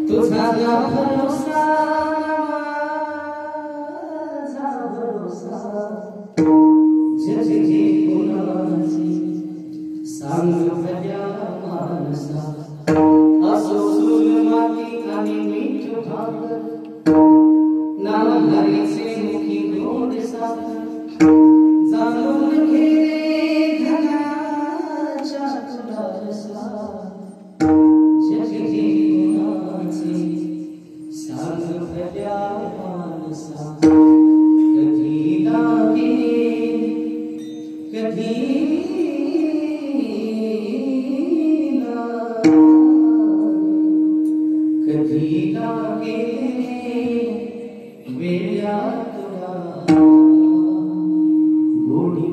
तुझा भरोसा माझा भरोसा जगी कोणाची सांग भल्या मानसा असो चूल माती आणि मीठ भाकर नावाचे मुखी गोड साखर जाणून घे धनाच्या तुला रसा जगी कोणाची सांग भल्या मानसा कधी लागे कधी कधी लागे वेळा तुला गोडी